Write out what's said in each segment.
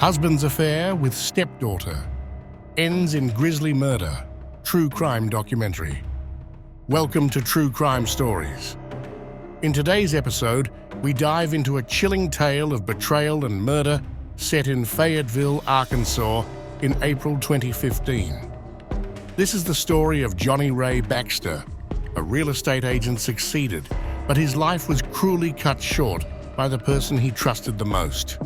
Husband's affair with stepdaughter ends in grisly murder. True crime documentary. Welcome to True Crime Stories. In today's episode, we dive into a chilling tale of betrayal and murder set in Fayetteville, Arkansas in April 2015. This is the story of Jonnie Ray Baxter. A real estate agent succeeded, but his life was cruelly cut short by the person he trusted the most.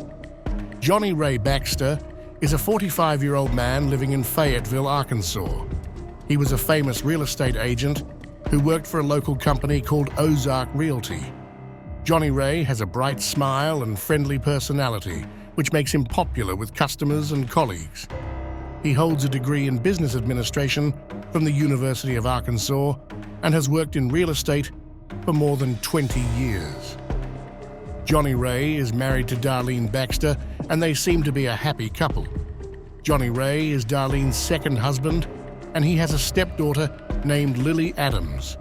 Jonnie Ray Baxter is a 45-year-old man living in Fayetteville, Arkansas. He was a famous real estate agent who worked for a local company called Ozark Realty. Jonnie Ray has a bright smile and friendly personality, which makes him popular with customers and colleagues. He holds a degree in business administration from the University of Arkansas and has worked in real estate for more than 20 years. Jonnie Ray is married to Darlene Baxter, and they seem to be a happy couple. Jonnie Ray is Darlene's second husband, and he has a stepdaughter named Lily Adams,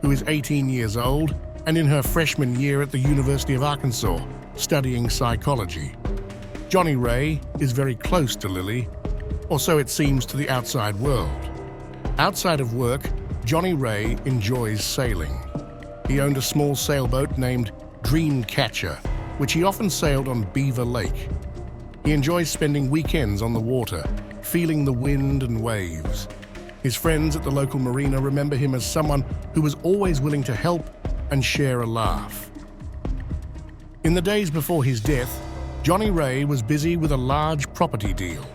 who is 18 years old and in her freshman year at the University of Arkansas, studying psychology. Jonnie Ray is very close to Lily, or so it seems to the outside world. Outside of work, Jonnie Ray enjoys sailing. He owned a small sailboat named Dreamcatcher, which he often sailed on Beaver Lake. He enjoys spending weekends on the water, feeling the wind and waves. His friends at the local marina remember him as someone who was always willing to help and share a laugh. In the days before his death, Jonnie Ray was busy with a large property deal.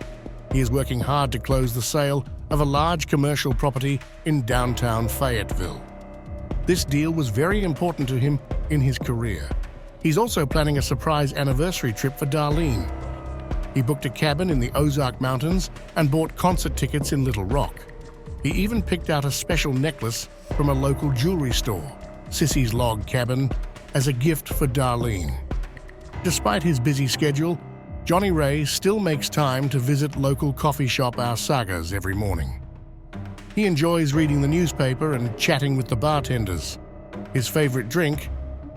He is working hard to close the sale of a large commercial property in downtown Fayetteville. This deal was very important to him in his career. He's also planning a surprise anniversary trip for Darlene. He booked a cabin in the Ozark Mountains and bought concert tickets in Little Rock. He even picked out a special necklace from a local jewelry store, Sissy's Log Cabin, as a gift for Darlene. Despite his busy schedule, Jonnie Ray still makes time to visit local coffee shop Our Sagas every morning. He enjoys reading the newspaper and chatting with the bartenders. His favorite drink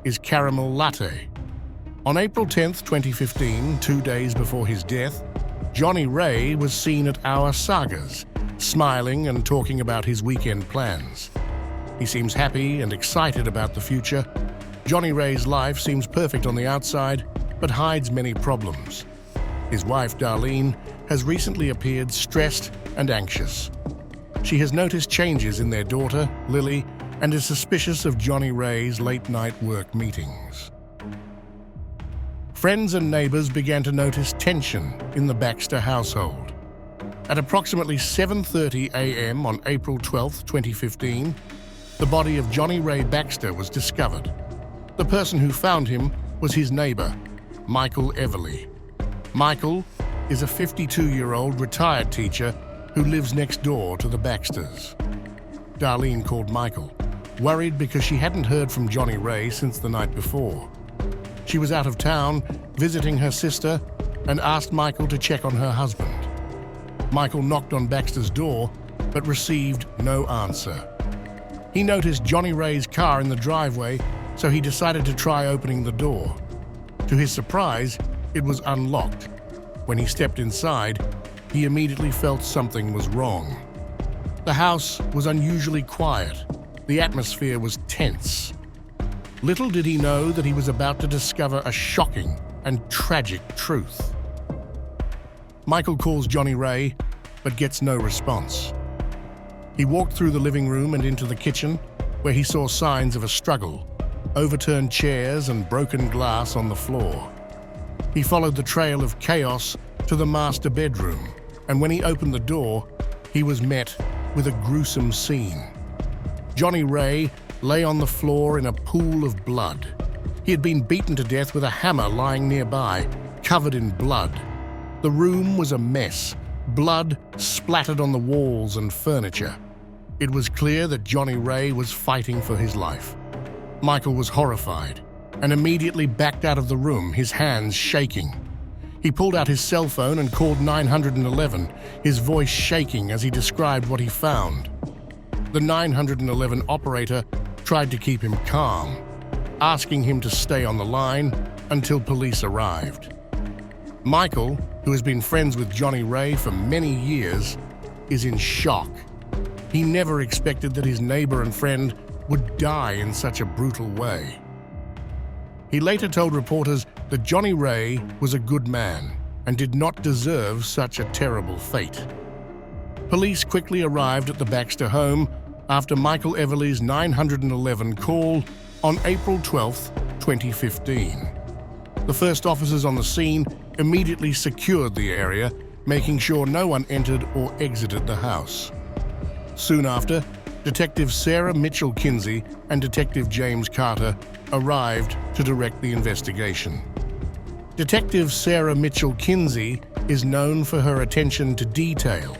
is caramel latte. On April 10, 2015, 2 days before his death, Jonnie Ray was seen at Our Sagas, smiling and talking about his weekend plans. He seems happy and excited about the future. Jonnie Ray's life seems perfect on the outside, but hides many problems. His wife, Darlene, has recently appeared stressed and anxious. She has noticed changes in their daughter, Lily, and is suspicious of Jonnie Ray's late-night work meetings. Friends and neighbors began to notice tension in the Baxter household. At approximately 7:30 a.m. on April 12, 2015, the body of Jonnie Ray Baxter was discovered. The person who found him was his neighbor, Michael Everly. Michael is a 52-year-old retired teacher who lives next door to the Baxters. Darlene called Michael, worried because she hadn't heard from Jonnie Ray since the night before. She was out of town visiting her sister and asked Michael to check on her husband. Michael knocked on Baxter's door but received no answer. He noticed Jonnie Ray's car in the driveway, so he decided to try opening the door. To his surprise, it was unlocked. When he stepped inside, he immediately felt something was wrong. The house was unusually quiet. The atmosphere was tense. Little did he know that he was about to discover a shocking and tragic truth. Michael calls Jonnie Ray, but gets no response. He walked through the living room and into the kitchen, where he saw signs of a struggle, overturned chairs and broken glass on the floor. He followed the trail of chaos to the master bedroom, and when he opened the door, he was met with a gruesome scene. Jonnie Ray lay on the floor in a pool of blood. He had been beaten to death with a hammer lying nearby, covered in blood. The room was a mess. Blood splattered on the walls and furniture. It was clear that Jonnie Ray was fighting for his life. Michael was horrified and immediately backed out of the room, his hands shaking. He pulled out his cell phone and called 911, his voice shaking as he described what he found. The 911 operator tried to keep him calm, asking him to stay on the line until police arrived. Michael who has been friends with Jonnie Ray for many years, is in shock. He never expected that his neighbor and friend would die in such a brutal way. He later told reporters that Jonnie Ray was a good man and did not deserve such a terrible fate. Police quickly arrived at the Baxter home after Michael Everly's 911 call on April 12, 2015. The first officers on the scene immediately secured the area, making sure no one entered or exited the house. Soon after, Detective Sarah Mitchell Kinsey and Detective James Carter arrived to direct the investigation. Detective Sarah Mitchell Kinsey is known for her attention to detail.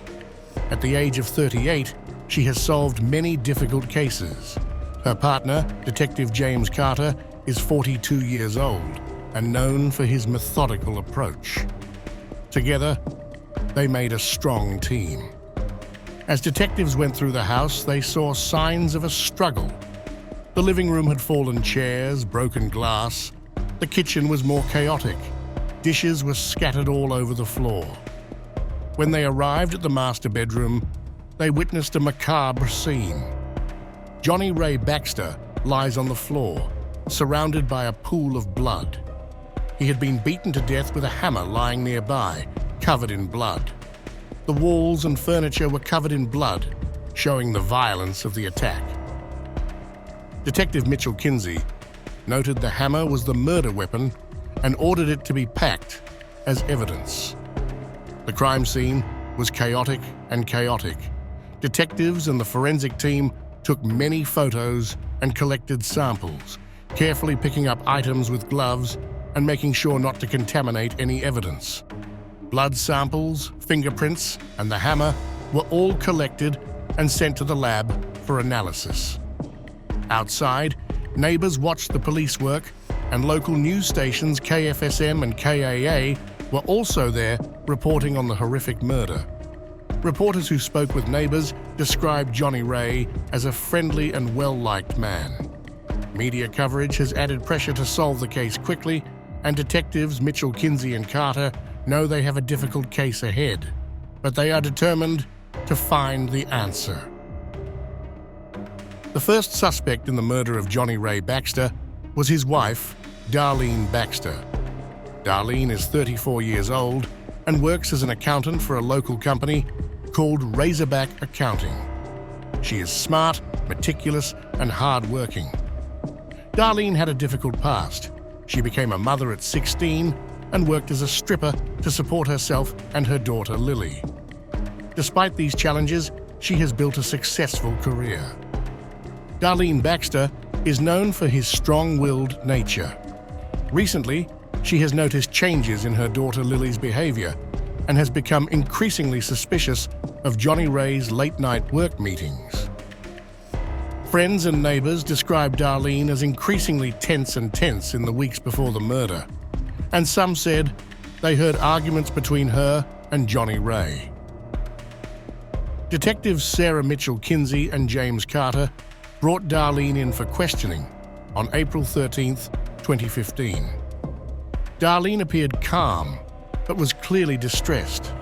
At the age of 38, she has solved many difficult cases. Her partner, Detective James Carter, is 42 years old and known for his methodical approach. Together, they made a strong team. As detectives went through the house, they saw signs of a struggle. The living room had fallen chairs, broken glass. The kitchen was more chaotic. Dishes were scattered all over the floor. When they arrived at the master bedroom, they witnessed a macabre scene. Jonnie Ray Baxter lies on the floor, surrounded by a pool of blood. He had been beaten to death with a hammer lying nearby, covered in blood. The walls and furniture were covered in blood, showing the violence of the attack. Detective Mitchell Kinsey noted the hammer was the murder weapon and ordered it to be packed as evidence. The crime scene was chaotic and chaotic. Detectives and the forensic team took many photos and collected samples, carefully picking up items with gloves and making sure not to contaminate any evidence. Blood samples, fingerprints, and the hammer were all collected and sent to the lab for analysis. Outside, neighbors watched the police work, and local news stations KFSM and KAA were also there reporting on the horrific murder. Reporters who spoke with neighbors described Jonnie Ray as a friendly and well-liked man. Media coverage has added pressure to solve the case quickly, and detectives Mitchell, Kinsey, and Carter know they have a difficult case ahead, but they are determined to find the answer. The first suspect in the murder of Jonnie Ray Baxter was his wife, Darlene Baxter. Darlene is 34 years old and works as an accountant for a local company called Razorback Accounting. She is smart, meticulous, and hard-working. Darlene had a difficult past. She became a mother at 16 and worked as a stripper to support herself and her daughter Lily. Despite these challenges, she has built a successful career. Darlene Baxter is known for his strong-willed nature. Recently, she has noticed changes in her daughter Lily's behavior and has become increasingly suspicious of Jonnie Ray's late-night work meetings. Friends and neighbors describe Darlene as increasingly tense in the weeks before the murder, and some said they heard arguments between her and Jonnie Ray. Detectives Sarah Mitchell Kinsey and James Carter brought Darlene in for questioning on April 13, 2015. Darlene appeared calm, but was clearly distressed.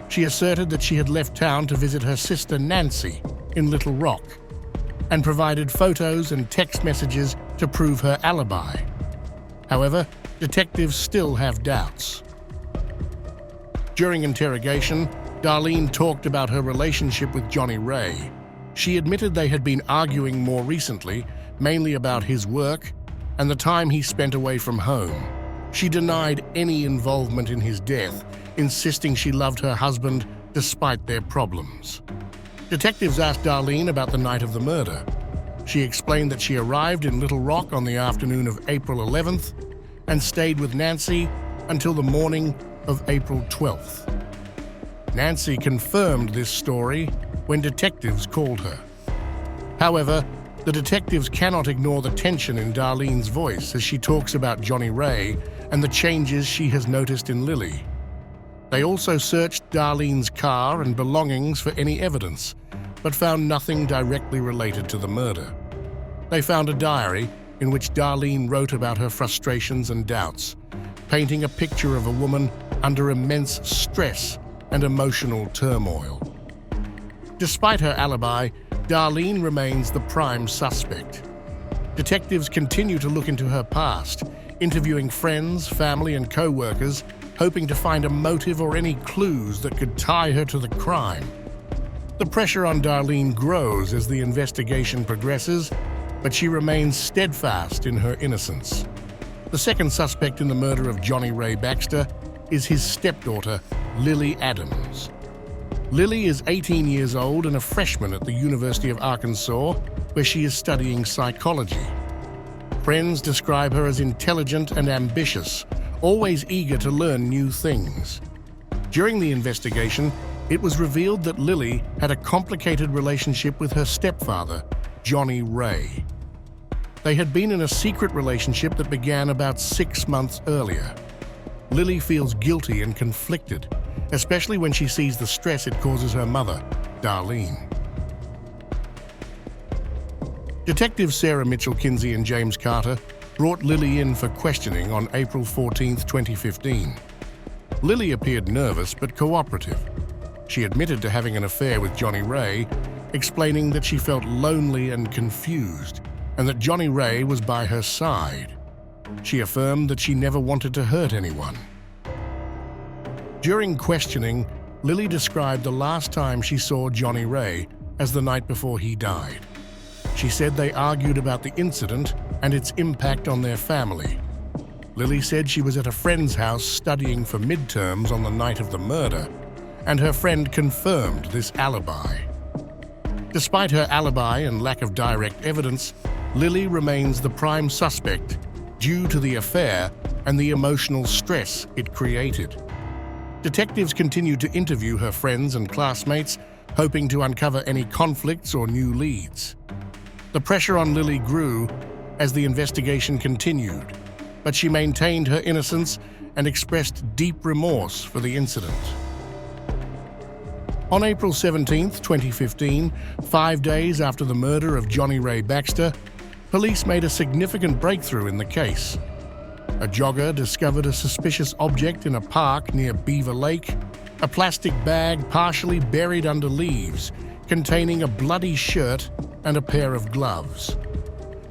She asserted that she had left town to visit her sister Nancy in Little Rock and provided photos and text messages to prove her alibi. However, detectives still have doubts. During interrogation, Darlene talked about her relationship with Jonnie Ray. She admitted they had been arguing more recently, mainly about his work and the time he spent away from home. She denied any involvement in his death, insisting she loved her husband despite their problems. Detectives asked Darlene about the night of the murder. She explained that she arrived in Little Rock on the afternoon of April 11th and stayed with Nancy until the morning of April 12th. Nancy confirmed this story when detectives called her. However, the detectives cannot ignore the tension in Darlene's voice as she talks about Jonnie Ray and the changes she has noticed in Lily. They also searched Darlene's car and belongings for any evidence, but found nothing directly related to the murder. They found a diary in which Darlene wrote about her frustrations and doubts. painting a picture of a woman under immense stress and emotional turmoil. Despite her alibi, Darlene remains the prime suspect. Detectives continue to look into her past, interviewing friends, family, and co-workers, hoping to find a motive or any clues that could tie her to the crime. The pressure on Darlene grows as the investigation progresses, but she remains steadfast in her innocence. The second suspect in the murder of Jonnie Ray Baxter is his stepdaughter, Lily Adams. Lily is 18 years old and a freshman at the University of Arkansas, where she is studying psychology. Friends describe her as intelligent and ambitious, always eager to learn new things. During the investigation, it was revealed that Lily had a complicated relationship with her stepfather, Jonnie Ray. They had been in a secret relationship that began about 6 months earlier. Lily feels guilty and conflicted, especially when she sees the stress it causes her mother, Darlene. Detectives Sarah Mitchell Kinsey and James Carter brought Lily in for questioning on April 14, 2015. Lily appeared nervous but cooperative. She admitted to having an affair with Jonnie Ray, explaining that she felt lonely and confused, and that Jonnie Ray was by her side. She affirmed that she never wanted to hurt anyone. During questioning, Lily described the last time she saw Jonnie Ray as the night before he died. She said they argued about the incident and its impact on their family. Lily said she was at a friend's house studying for midterms on the night of the murder, and her friend confirmed this alibi. Despite her alibi and lack of direct evidence, Lily remains the prime suspect due to the affair and the emotional stress it created. Detectives continued to interview her friends and classmates, hoping to uncover any conflicts or new leads. The pressure on Lily grew as the investigation continued, but she maintained her innocence and expressed deep remorse for the incident. On April 17, 2015, 5 days after the murder of Jonnie Ray Baxter, police made a significant breakthrough in the case. A jogger discovered a suspicious object in a park near Beaver Lake, a plastic bag partially buried under leaves, containing a bloody shirt and a pair of gloves.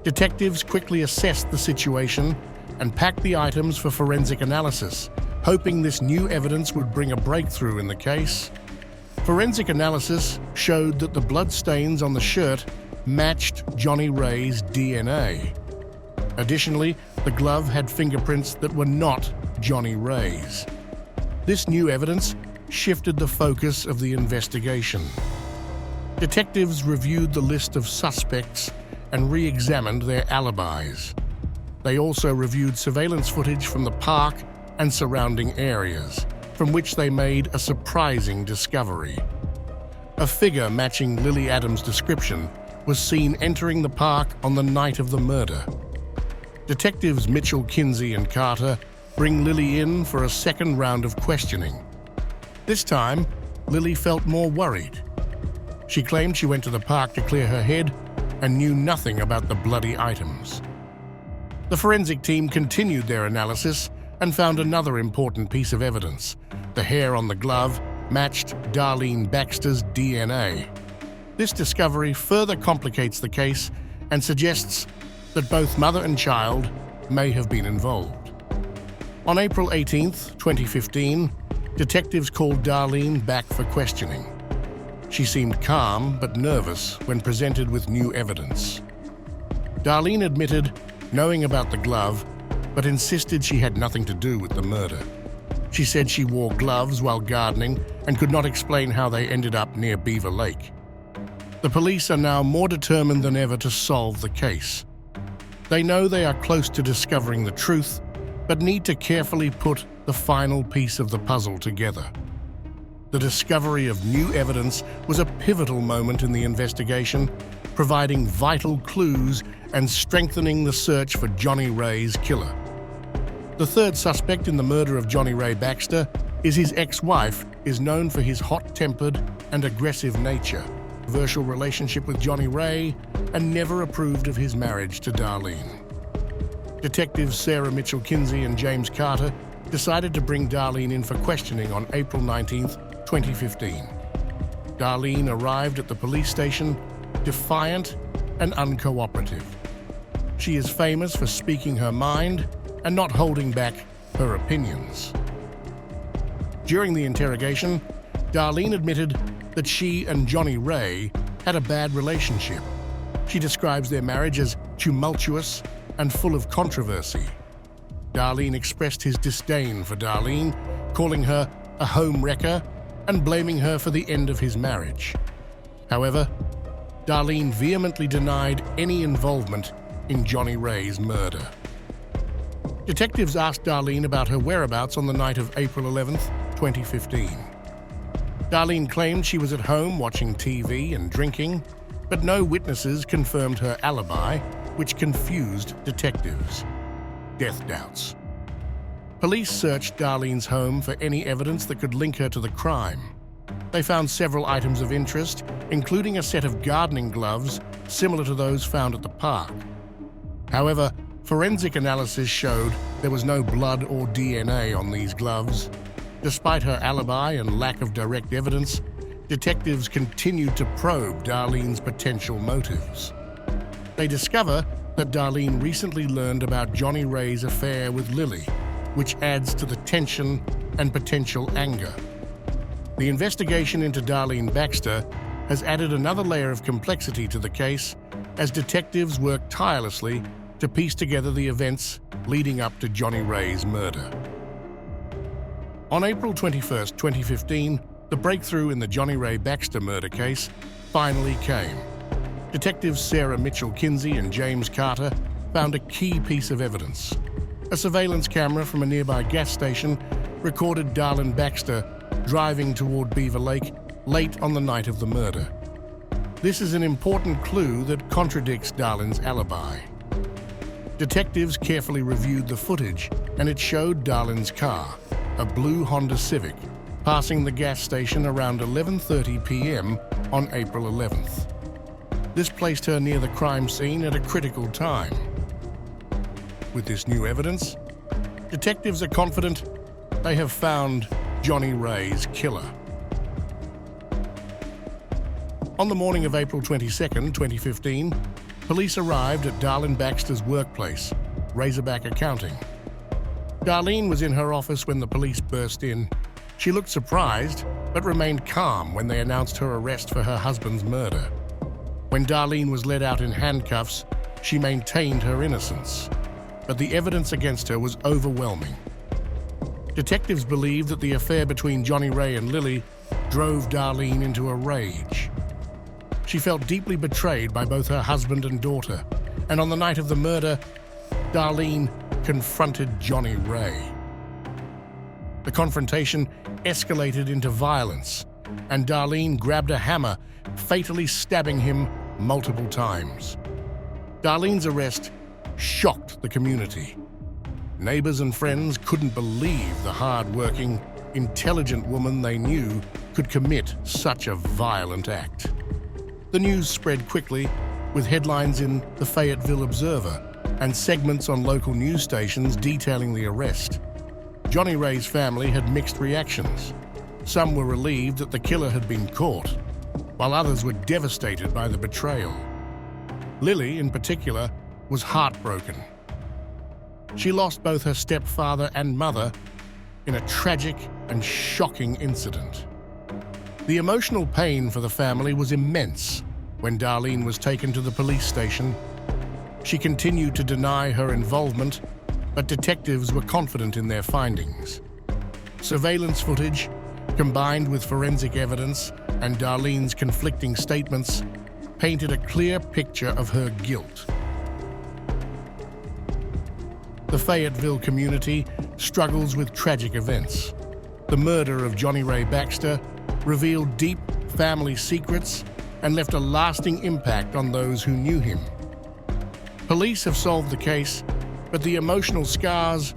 Detectives quickly assessed the situation and packed the items for forensic analysis, hoping this new evidence would bring a breakthrough in the case. Forensic analysis showed that the bloodstains on the shirt matched Jonnie Ray's DNA. Additionally, the glove had fingerprints that were not Jonnie Ray's. This new evidence shifted the focus of the investigation. Detectives reviewed the list of suspects and re-examined their alibis. They also reviewed surveillance footage from the park and surrounding areas, from which they made a surprising discovery. A figure matching Lily Adams' description was seen entering the park on the night of the murder. Detectives Mitchell, Kinsey, and Carter bring Lily in for a second round of questioning. This time, Lily felt more worried. She claimed she went to the park to clear her head and knew nothing about the bloody items. The forensic team continued their analysis and found another important piece of evidence. The hair on the glove matched Darlene Baxter's DNA. This discovery further complicates the case and suggests that both mother and child may have been involved. On April 18, 2015, detectives called Darlene back for questioning. She seemed calm but nervous when presented with new evidence. Darlene admitted knowing about the glove, but insisted she had nothing to do with the murder. She said she wore gloves while gardening and could not explain how they ended up near Beaver Lake. The police are now more determined than ever to solve the case. They know they are close to discovering the truth, but need to carefully put the final piece of the puzzle together. The discovery of new evidence was a pivotal moment in the investigation, providing vital clues and strengthening the search for Jonnie Ray's killer. The third suspect in the murder of Jonnie Ray Baxter is his ex-wife, is known for his hot-tempered and aggressive nature, controversial relationship with Jonnie Ray, and never approved of his marriage to Darlene. Detectives Sarah Mitchell Kinsey and James Carter decided to bring Darlene in for questioning on April 19, 2015. Darlene arrived at the police station defiant and uncooperative. She is famous for speaking her mind and not holding back her opinions. During the interrogation, Darlene admitted that she and Jonnie Ray had a bad relationship. She describes their marriage as tumultuous and full of controversy. Darlene expressed his disdain for Darlene, calling her a home wrecker and blaming her for the end of his marriage. However, Darlene vehemently denied any involvement in Jonnie Ray's murder. Detectives asked Darlene about her whereabouts on the night of April 11, 2015. Darlene claimed she was at home watching TV and drinking, but no witnesses confirmed her alibi, which confused detectives. Death doubts. Police searched Darlene's home for any evidence that could link her to the crime. They found several items of interest, including a set of gardening gloves similar to those found at the park. However, forensic analysis showed there was no blood or DNA on these gloves. Despite her alibi and lack of direct evidence, detectives continued to probe Darlene's potential motives. They discover that Darlene recently learned about Jonnie Ray's affair with Lily, which adds to the tension and potential anger. The investigation into Darlene Baxter has added another layer of complexity to the case as detectives work tirelessly to piece together the events leading up to Jonnie Ray's murder. On April 21, 2015, the breakthrough in the Jonnie Ray Baxter murder case finally came. Detectives Sarah Mitchell-Kinsey and James Carter found a key piece of evidence. A surveillance camera from a nearby gas station recorded Darlene Baxter driving toward Beaver Lake late on the night of the murder. This is an important clue that contradicts Darlene's alibi. Detectives carefully reviewed the footage, and it showed Darlene's car, a blue Honda Civic, passing the gas station around 11:30 p.m. on April 11th. This placed her near the crime scene at a critical time. With this new evidence, detectives are confident they have found Jonnie Ray's killer. On the morning of April 22, 2015, police arrived at Darlene Baxter's workplace, Razorback Accounting. Darlene was in her office when the police burst in. She looked surprised, but remained calm when they announced her arrest for her husband's murder. When Darlene was led out in handcuffs, she maintained her innocence, but the evidence against her was overwhelming. Detectives believe that the affair between Jonnie Ray and Lily drove Darlene into a rage. She felt deeply betrayed by both her husband and daughter, and on the night of the murder, Darlene confronted Jonnie Ray. The confrontation escalated into violence, and Darlene grabbed a hammer, fatally stabbing him multiple times. Darlene's arrest shocked the community. Neighbors and friends couldn't believe the hard-working, intelligent woman they knew could commit such a violent act. The news spread quickly, with headlines in the Fayetteville Observer and segments on local news stations detailing the arrest. Jonnie Ray's family had mixed reactions. Some were relieved that the killer had been caught, while others were devastated by the betrayal. Lily, in particular, was heartbroken. She lost both her stepfather and mother in a tragic and shocking incident. The emotional pain for the family was immense when Darlene was taken to the police station. She continued to deny her involvement, but detectives were confident in their findings. Surveillance footage, combined with forensic evidence and Darlene's conflicting statements, painted a clear picture of her guilt. The Fayetteville community struggles with tragic events. The murder of Jonnie Ray Baxter revealed deep family secrets and left a lasting impact on those who knew him. Police have solved the case, but the emotional scars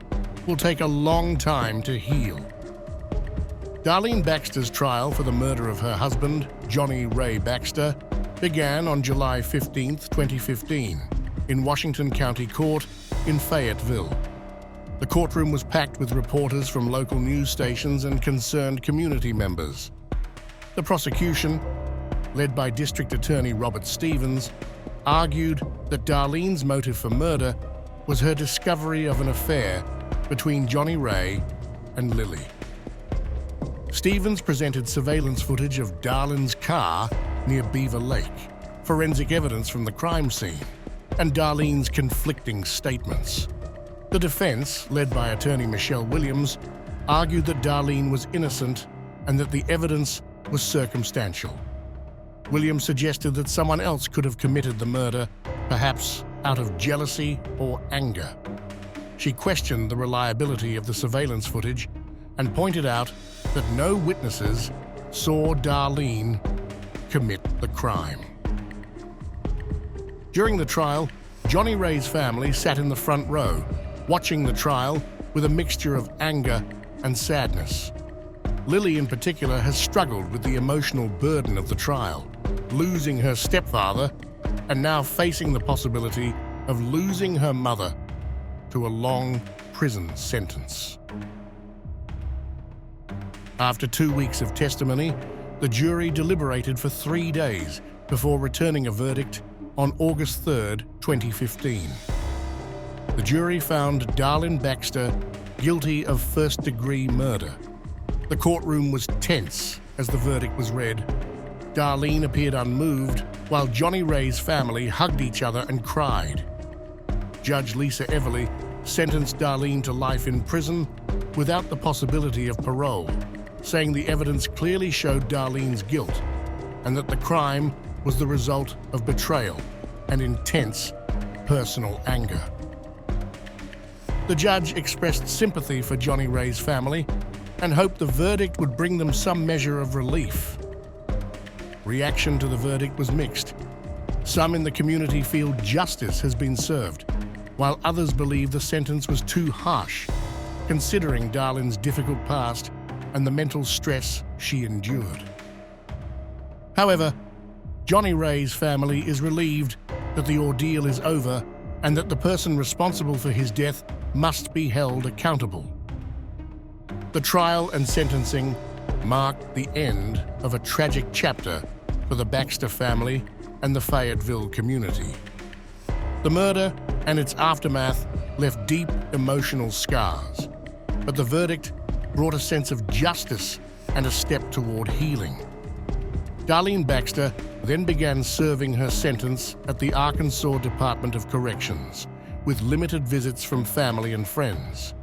will take a long time to heal. Darlene Baxter's trial for the murder of her husband, Jonnie Ray Baxter, began on July 15, 2015, in Washington County Court in Fayetteville. The courtroom was packed with reporters from local news stations and concerned community members. The prosecution, led by District Attorney Robert Stevens, argued that Darlene's motive for murder was her discovery of an affair between Jonnie Ray and Lily. Stevens presented surveillance footage of Darlene's car near Beaver Lake, forensic evidence from the crime scene, and Darlene's conflicting statements. The defense, led by attorney Michelle Williams, argued that Darlene was innocent and that the evidence was circumstantial. Williams suggested that someone else could have committed the murder, perhaps out of jealousy or anger. She questioned the reliability of the surveillance footage and pointed out that no witnesses saw Darlene commit the crime. During the trial, Jonnie Ray's family sat in the front row, watching the trial with a mixture of anger and sadness. Lily, in particular, has struggled with the emotional burden of the trial, losing her stepfather and now facing the possibility of losing her mother to a long prison sentence. After 2 weeks of testimony, the jury deliberated for 3 days before returning a verdict on August 3, 2015. The jury found Darlene Baxter guilty of first-degree murder. The courtroom was tense as the verdict was read. Darlene appeared unmoved, while Jonnie Ray's family hugged each other and cried. Judge Lisa Everly sentenced Darlene to life in prison without the possibility of parole, saying the evidence clearly showed Darlene's guilt and that the crime was the result of betrayal and intense personal anger. The judge expressed sympathy for Jonnie Ray's family and hoped the verdict would bring them some measure of relief. Reaction to the verdict was mixed. Some in the community feel justice has been served, while others believe the sentence was too harsh, considering Darlene's difficult past and the mental stress she endured. However, Jonnie Ray's family is relieved that the ordeal is over and that the person responsible for his death must be held accountable. The trial and sentencing marked the end of a tragic chapter for the Baxter family and the Fayetteville community. The murder and its aftermath left deep emotional scars, but the verdict brought a sense of justice and a step toward healing. Darlene Baxter then began serving her sentence at the Arkansas Department of Corrections, with limited visits from family and friends.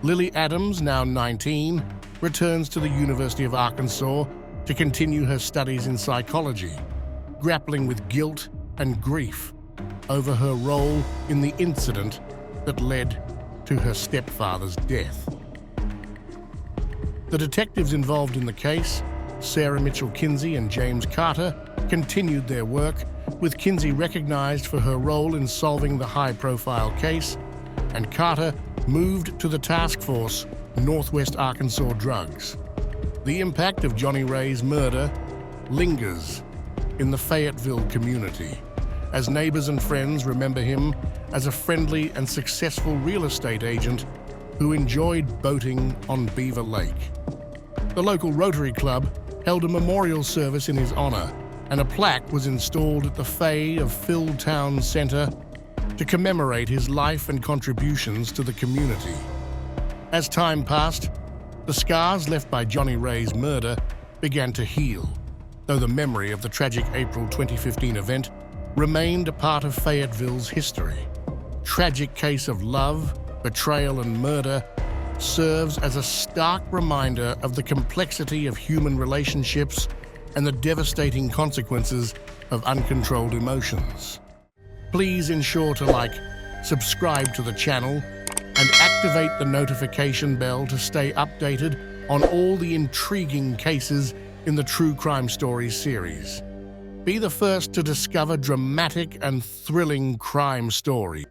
Lily Adams, now 19, returns to the University of Arkansas to continue her studies in psychology, grappling with guilt and grief over her role in the incident that led to her stepfather's death. The detectives involved in the case, Sarah Mitchell Kinsey and James Carter, continued their work, with Kinsey recognized for her role in solving the high-profile case, and Carter moved to the task force Northwest Arkansas Drugs. The impact of Jonnie Ray's murder lingers in the Fayetteville community, as neighbors and friends remember him as a friendly and successful real estate agent who enjoyed boating on Beaver Lake. The local Rotary Club held a memorial service in his honor, and a plaque was installed at the Fayetteville Town Center to commemorate his life and contributions to the community. As time passed, the scars left by Jonnie Ray's murder began to heal, though the memory of the tragic April 2015 event remained a part of Fayetteville's history. Tragic case of love, betrayal, and murder serves as a stark reminder of the complexity of human relationships and the devastating consequences of uncontrolled emotions. Please ensure to like, subscribe to the channel, and activate the notification bell to stay updated on all the intriguing cases in the True Crime Stories series. Be the first to discover dramatic and thrilling crime stories.